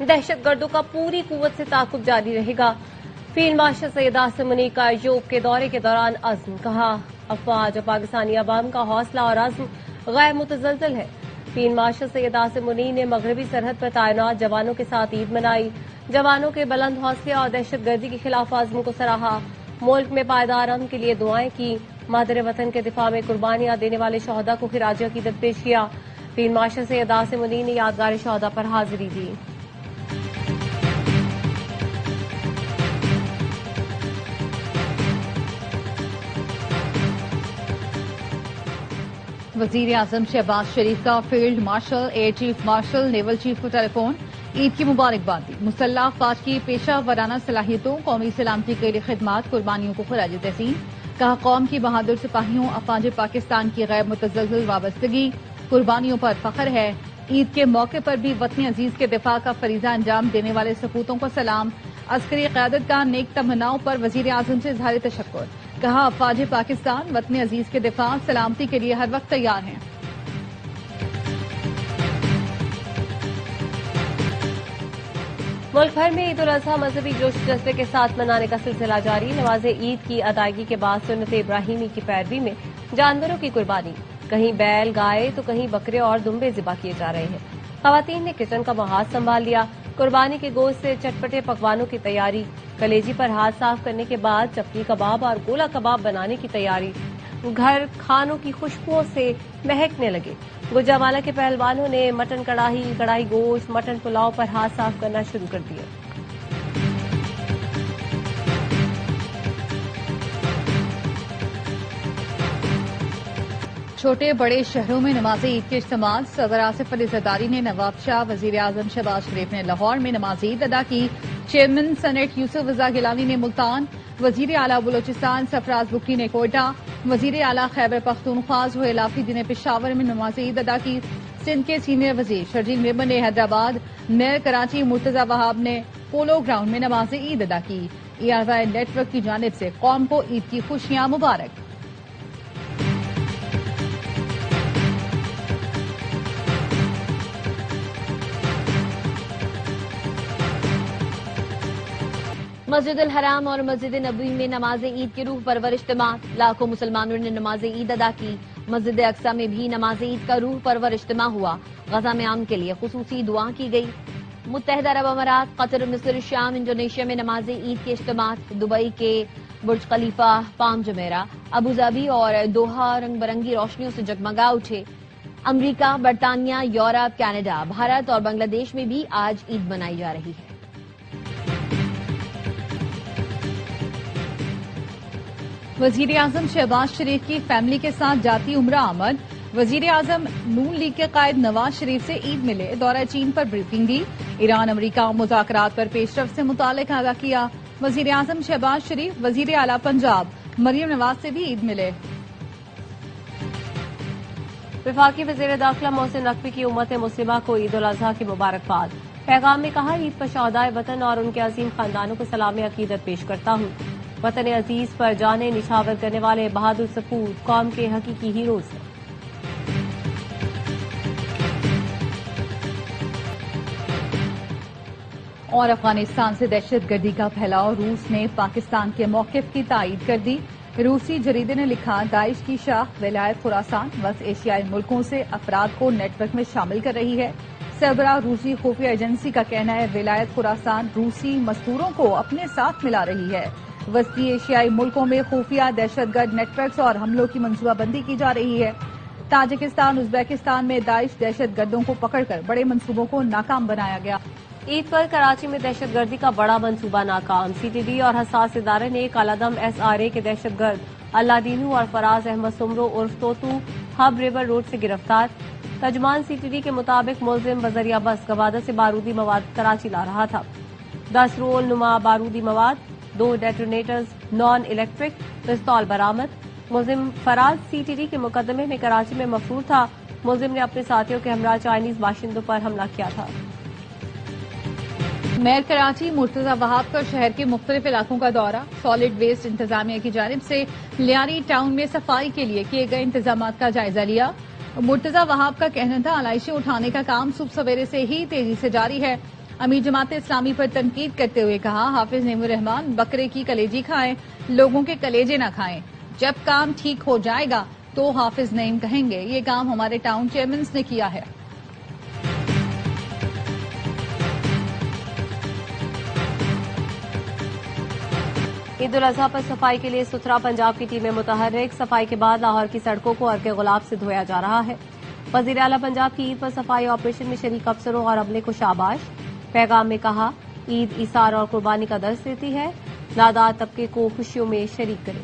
दहशत गर्दों का पूरी कुव्वत से ताक़ुब जारी रहेगा। फील्ड मार्शल सैयद आसिम मुनीर का यूरोप के दौरे के दौरान अज़्म, कहा अफवाज और पाकिस्तानी अवाम का हौसला और अज़्म गैर मुतज़लज़ल है। फील्ड मार्शल सैयद आसिम मुनीर ने मगरबी सरहद पर तैनात जवानों के साथ ईद मनाई। जवानों के बुलंद हौसले और दहशत गर्दी के खिलाफ अज़्म को सराहा। मुल्क में पायदार अमन के लिए दुआएं की। मादर वतन के दिफा में कुर्बानियां देने वाले शहदा को खिराज अकीदत पेश किया। फील्ड मार्शल सैयद आसिम मुनीर ने यादगार शहदा पर हाजिरी दी। वजीर आजम शहबाज शरीफ का field marshal, air chief marshal, naval chief को टेलीफोन, ईद की मुबारकबाद दी। मुसल्लह अफवाज की पेशा वराना सलाहियतों, कौमी सलामती के लिए खिदमात, कुर्बानियों को खराज तहसीन। कहा कौम की बहादुर सिपाहियों, अफवाज पाकिस्तान की गैर मुतज़लज़ल वाबस्तगी, कुर्बानियों पर फख्र है। ईद के मौके पर भी वतन अजीज के दिफा का फरीजा अंजाम देने वाले सपूतों को सलाम। अस्करी क़यादत का नेक तमन्नाओं पर वजीर आजम से इज़हार तशक्कुर। कहा अफवाज पाकिस्तान वतन अजीज के दिफा सलामती के लिए हर वक्त तैयार हैं। मुल्क भर में ईद उल अजहा मजहबी जोश जज्बे के साथ मनाने का सिलसिला जारी। नमाज ईद की अदायगी के बाद सुन्नत इब्राहिमी की पैरवी में जानवरों की कुर्बानी, कहीं बैल, गाय तो कहीं बकरे और दुम्बे ज़िबा किए जा रहे हैं। खवातीन ने किचन का महाज संभाल लिया। कुर्बानी के गोश्त से चटपटे पकवानों की तैयारी, कलेजी पर हाथ साफ करने के बाद चपली कबाब और गोला कबाब बनाने की तैयारी। घर खानों की खुशबुओं से महकने लगे। गुजरावाला के पहलवानों ने मटन कढ़ाई गोश्त, मटन पुलाव पर हाथ साफ करना शुरू कर दिया। छोटे बड़े शहरों में नमाज ईद के इज्तिमात। सदर आसिफ अली जरदारी ने नवाब शाह, वजीर आजम शहबाज शरीफ ने लाहौर में नमाज ईद अदा की। चेयरमैन सेनेट यूसुफ रजा गिलानी ने मुल्तान, वजीर आला बलोचिस्तान सरफराज बुकरी ने कोयटा, वजीर आला खैबर पख्तूनख्वा ज़ोहैल आफरीदी ने पेशावर में नमाज ईद अदा की। सिंध के सीनियर वजीर शर्जील मेमन ने हैदराबाद, मेयर कराची मुर्तजा वहाब ने पोलो ग्राउंड में नमाज ईद अदा की। ERY नेटवर्क की जानिब से कौम को ईद की खुशियां मुबारक। मस्जिद अल हराम और मस्जिद नबवी में नमाज ईद के रूह परवर इज्तिमा। लाखों मुसलमानों ने नमाज ईद अदा की। मस्जिद अक्सा में भी नमाज ईद का रूह परवर इज्तिमा हुआ। गजा में अमन के लिए खुसूसी दुआ की गई। मुत्तहिदा अरब अमारात, कतर, मिस्र, शाम, इंडोनेशिया में नमाज ईद के इज्तिमात। दुबई के बुर्ज खलीफा, पाम जुमेरा, अबूधाबी और दोहा रंग बिरंगी रोशनियों से जगमगा उठे। अमरीका, बरतानिया, यूरोप, कनाडा, भारत और बांग्लादेश में भी आज ईद मनाई जा रही है। वजीर आजम शहबाज शरीफ की फैमिली के साथ जाती उम्रा आमद। वजीर आजम नून लीग के कायद नवाज शरीफ से ईद मिले। दौरा चीन पर ब्रीफिंग दी। ईरान अमरीका मुज़ाकरात पर पेशरफ से मुतालिक आगाह किया। वजीर आजम शहबाज शरीफ वजीर आला पंजाब मरियम नवाज से भी ईद मिले। वफाकी वज़ीर दाखिला मोहसिन नकवी की उम्मत मुस्लिमा को ईद उल अजहा की मुबारकबाद। पैगाम में कहा ईद पर शहदाए वतन और उनके अजीम खानदानों को सलाम अकीदत पेश करता हूँ। वतन अजीज पर जाने निछावर करने वाले बहादुर सपूत कौम के हकीकी हीरोज हैं। और अफगानिस्तान से दहशत गर्दी का फैलाव, रूस ने पाकिस्तान के मौक़िफ़ की तायीद कर दी। रूसी जरीदे ने लिखा दाइश की शाख विलायत खुरासान वस्त एशियाई मुल्कों से अफराद को नेटवर्क में शामिल कर रही है। सरबराह रूसी खुफिया एजेंसी का कहना है विलायत खुरासान रूसी मस्तूरों को अपने साथ मिला रही है। वस्ती एशियाई मुल्कों में खुफिया दहशतगर्द नेटवर्क्स और हमलों की मंसूबाबंदी की जा रही है। ताजिकिस्तान, उज्बेकिस्तान में दाइश दहशतगर्दों को पकड़कर बड़े मंसूबों को नाकाम बनाया गया। ईद पर कराची में दहशतगर्दी का बड़ा मंसूबा नाकाम। CTD और हसास इदारे ने कालादम SRA के दहशतगर्द अल्लादीनू और फराज अहमद सुमरो उर्फ तोतू हब रिवर रोड से गिरफ्तार। तर्जुमान CTD के मुताबिक मुलजिम बजरिया बस गवादा से बारूदी मवाद कराची ला रहा था। 10 रोल नुमा बारूदी मवाद, 2 डेटोनेटर्स, नॉन इलेक्ट्रिक पिस्तौल बरामद। मुलजिम फराज CTD के मुकदमे में कराची में मफरूर था। मुलजिम ने अपने साथियों के हमरा चाइनीज बाशिंदों पर हमला किया था। मेयर कराची मुर्तजा वहाब का शहर के मुख्तलिफ इलाकों का दौरा। सॉलिड वेस्ट इंतजामिया की जानिब से लियारी टाउन में सफाई के लिए किए गए इंतजाम का जायजा लिया। मुर्तजा वहाब का कहना था आलाइशें उठाने का काम सुबह सवेरे से ही तेजी से जारी है। अमीर जमात इस्लामी पर तनकीद करते हुए कहा, हाफिज नेमुर रहमान बकरे की कलेजी खाएं, लोगों के कलेजे ना खाएं। जब काम ठीक हो जाएगा तो हाफिज नईम कहेंगे। ये काम हमारे टाउन चेयरमैन ने किया है। ईद उल अजहा पर सफाई के लिए सुथरा पंजाब की टीमें मुतहर्रिक। सफाई के बाद लाहौर की सड़कों को अर्क गुलाब से धोया जा रहा है। वजीर आला पंजाब की ईद पर सफाई ऑपरेशन में शरीक अफसरों और अमले को शाबाश। पैगाम में कहा, ईद इसार और कुर्बानी का दर्स देती है, नादार तबके को खुशियों में शरीक करें।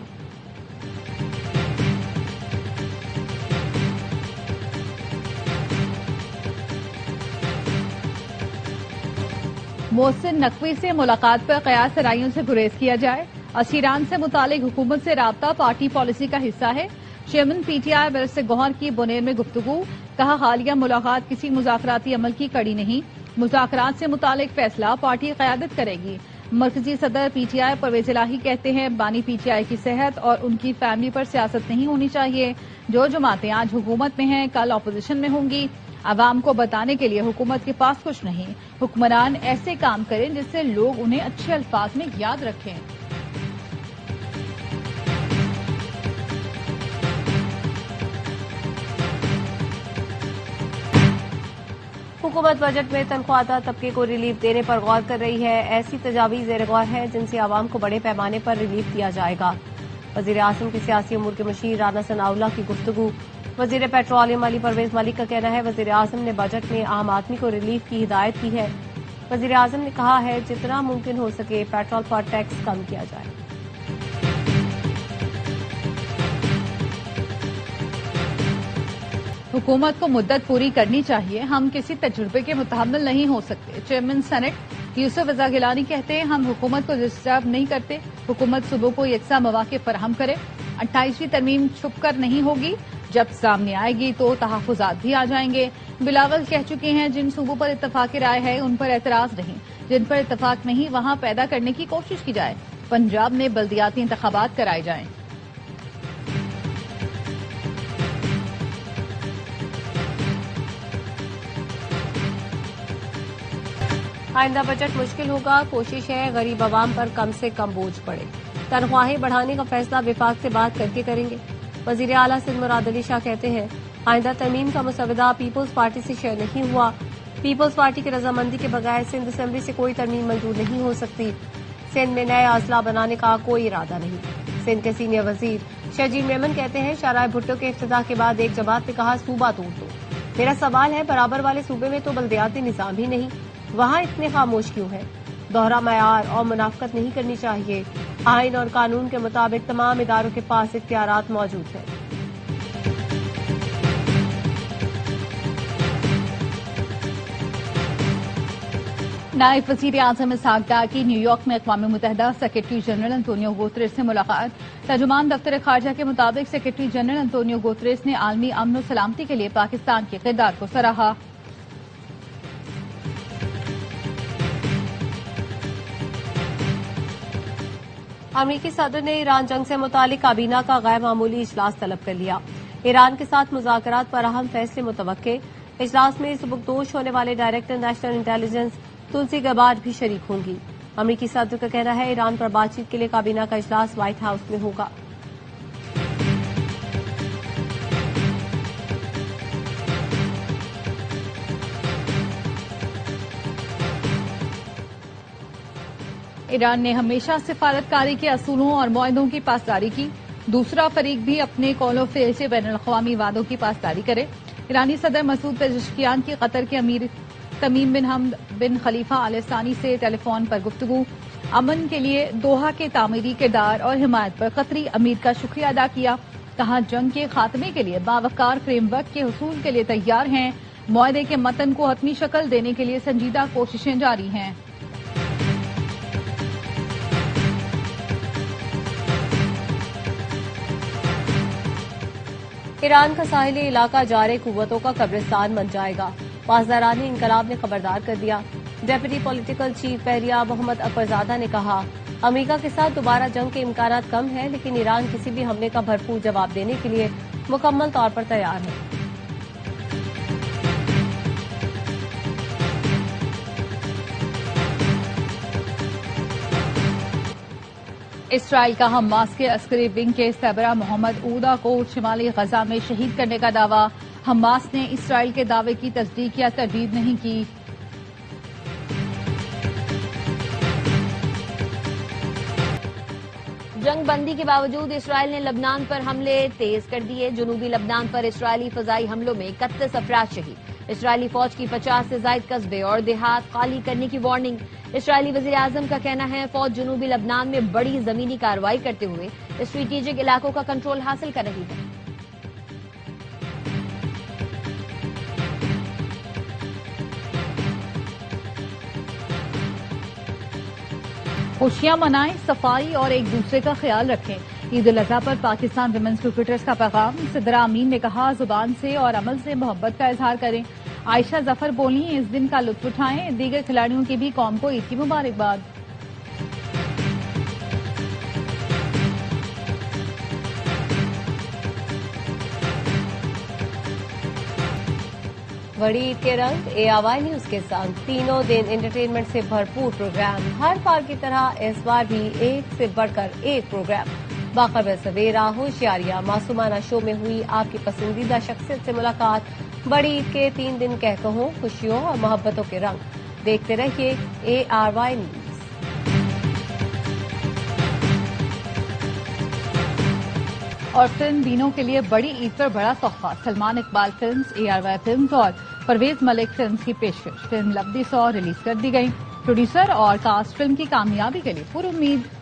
मोहसिन नकवी से मुलाकात पर कयास सराइयों से गुरेज किया जाए। अशीरान से मुतालिक हुकूमत से राब्ता पार्टी पॉलिसी का हिस्सा है। चेयरमैन पीटीआई बैरिस्टर गौहर की बुनेर में गुफ्तगू। कहा, हालिया मुलाकात किसी मुज़ाकराती अमल की कड़ी नहीं, मुज़ाकरात से मुतालिक फैसला पार्टी क़यादत करेगी। मरकजी सदर पीटीआई परवेज इलाही कहते हैं, बानी पीटीआई की सेहत और उनकी फैमिली पर सियासत नहीं होनी चाहिए। जो जमातें आज हुकूमत में हैं कल अपोजिशन में होंगी। आवाम को बताने के लिए हुकूमत के पास कुछ नहीं। हुक्मरान ऐसे काम करें जिससे लोग उन्हें अच्छे अल्फाज में याद रखें। हुकूमत बजट में तनख्वाहदार तबके को रिलीफ देने पर गौर कर रही है। ऐसी तजावीज ज़ेर गौर है जिनसे आवाम को बड़े पैमाने पर रिलीफ दिया जाएगा। वजीर आज़म के सियासी अमूर के मुशीर राना सनाउल्लाह की गुफ्तगू। वजीर पेट्रोलियम अली परवेज मलिक का कहना है, वजीर आज़म ने बजट में आम आदमी को रिलीफ की हिदायत की है। वजीर आज़म ने कहा है, जितना मुमकिन हो सके पेट्रोल पर टैक्स कम किया जाए। हुकूमत को मुद्दत पूरी करनी चाहिए। हम किसी तजुर्बे के मुतहम्मिल नहीं हो सकते। चेयरमैन सेनेट यूसुफ रजा गिलानी कहते हैं, हम हुकूमत को डिस्टर्ब नहीं करते। हुकूमत सूबों को यकसा मौके फराहम करे। 28वीं तरमीम छुप कर नहीं होगी, जब सामने आएगी तो तहफ़्फ़ुज़ात भी आ जाएंगे। बिलावल कह चुके हैं, जिन सूबों पर इत्तफाक़ राय है उन पर एतराज नहीं, जिन पर इत्तफाक नहीं वहां पैदा करने की कोशिश की जाए। पंजाब में बल्दियाती इंतखाबात कराए जाएं। आइंदा बजट मुश्किल होगा। कोशिश है गरीब आवाम पर कम से कम बोझ पड़े। तनख्वाहें बढ़ाने का फैसला विफाक से बात करके करेंगे। वजीर आला सिंध मुराद अली शाह कहते हैं, आइंदा तरमीम का मुसवदा पीपल्स पार्टी से शेयर नहीं हुआ। पीपल्स पार्टी की रजामंदी के बगैर सिंध असेंबली से कोई तरमीम मंजूर नहीं हो सकती। सिंध में नए अजला बनाने का कोई इरादा नहीं। सिंध के सीनियर वजीर शहजीर मेमन कहते हैं, शाहराह भुट्टो के इफ्तिताह के बाद एक जमात ने कहा, सूबा तोड़ दो। मेरा सवाल है, बराबर वाले सूबे में तो बल्दियाती निजाम ही नहीं, वहां इतने खामोश क्यों है? दोहरा मयार और मुनाफकत नहीं करनी चाहिए। आइन और कानून के मुताबिक तमाम इदारों के पास इख्तियारात मौजूद हैं। नायब वज़ीर आज़म इसहाक डार की न्यूयॉर्क में अक़वाम मुत्तहिदा सेक्रेटरी जनरल अंतोनियो गुतरेस से मुलाकात। तर्जुमान दफ्तर खारजा के मुताबिक सेक्रेटरी जनरल अंतोनियो गुतरेस ने आलमी अमन और सलामती के लिए पाकिस्तान के किरदार को सराहा। अमरीकी सदर ने ईरान जंग से मुतालिक काबीना का गैर मामूली इजलास तलब कर लिया। ईरान के साथ मुज़ाकरात पर अहम फैसले मुतवक्के। इजलास में सुबुकदोश होने वाले डायरेक्टर नेशनल इंटेलिजेंस तुलसी गबार्ड भी शरीक होंगी। अमरीकी सदर का कहना है, ईरान पर बातचीत के लिए काबीना का इजलास व्हाइट हाउस में होगा। ईरान ने हमेशा सिफारतकारी के असूलों और मुआहदों की पासदारी की। दूसरा फरीक भी अपने कौलो फ़िल से बैनुल-अक़वामी वादों की पासदारी करे। ईरानी सदर मसूद पेज़ेश्कियान की कतर के अमीर तमीम बिन हमद बिन खलीफा आल सानी से टेलीफोन पर गुफ्तगू। अमन के लिए दोहा के तामीरी किरदार और हिमायत पर कतरी अमीर का शुक्रिया अदा किया। कहा, जंग के खात्मे के लिए बावकार फ्रेमवर्क के हुसूल के लिए तैयार हैं। मुआहदे के मतन को हतमी शक्ल देने के लिए संजीदा कोशिशें जारी हैं। ईरान का साहिली इलाका जारे कुव्वतों का कब्रिस्तान बन जाएगा। पासदारानी इनकलाब ने खबरदार कर दिया। डेप्यूटी पॉलिटिकल चीफ बहरिया मोहम्मद अकबरजादा ने कहा, अमेरिका के साथ दोबारा जंग के इम्कानात कम है, लेकिन ईरान किसी भी हमले का भरपूर जवाब देने के लिए मुकम्मल तौर पर तैयार है। اسرائیل کا حماس کے عسکری ونگ کے سربراہ محمد اودا کو شمالی غزہ میں شہید کرنے کا دعویٰ۔ حماس نے اسرائیل کے دعوے کی تصدیق یا تردید نہیں کی۔ جنگ بندی کے باوجود اسرائیل نے لبنان پر حملے تیز کر دیے۔ جنوبی لبنان پر اسرائیلی فضائی حملوں میں 31 افراد شہید۔ اسرائیلی فوج کی 50 سے زائد قصبے اور دیہات خالی کرنے کی وارننگ۔ اسرائیلی وزیر اعظم کا کہنا ہے فوج جنوبی لبنان میں بڑی زمینی کارروائی کرتے ہوئے اسٹریٹجک علاقوں کا کنٹرول حاصل کر رہی ہے۔ خوشیاں منائیں، صفائی اور ایک دوسرے کا خیال رکھیں۔ عید الاضحیٰ پر پاکستان ویمنز کرکٹرز کا پیغام۔ صدرہ امین نے کہا زبان سے اور عمل سے محبت کا اظہار کریں۔ عائشہ ظفر بولیں اس دن کا لطف اٹھائیں۔ دیگر کھلاڑیوں کی بھی قوم کو عید کی مبارکباد۔ بڑی عید کے رنگ ARY نیوز کے ساتھ تینوں دن انٹرٹینمنٹ سے بھرپور پروگرام۔ ہر بار کی طرح اس بار بھی ایک سے بڑھ کر ایک پروگرام۔ باخبر سویرا، ہوشیاریہ، معصومانہ شو میں ہوئی آپ کی پسندیدہ شخصیت سے ملاقات۔ بڑی عید کے 3 دن کہکہوں، خوشیوں اور محبتوں کے رنگ۔ دیکھتے رہیے ARY نیوز۔ اور فلم بینوں کے لیے بڑی عید پر بڑا تحفہ۔ Salman Iqbal films, ARY films اور پرویز ملک فلمز کی پیشکش۔ فلم لفظی 100 ریلیز کر دی گئی۔ پروڈیوسر اور کاسٹ فلم کی کامیابی کے لیے پر امید۔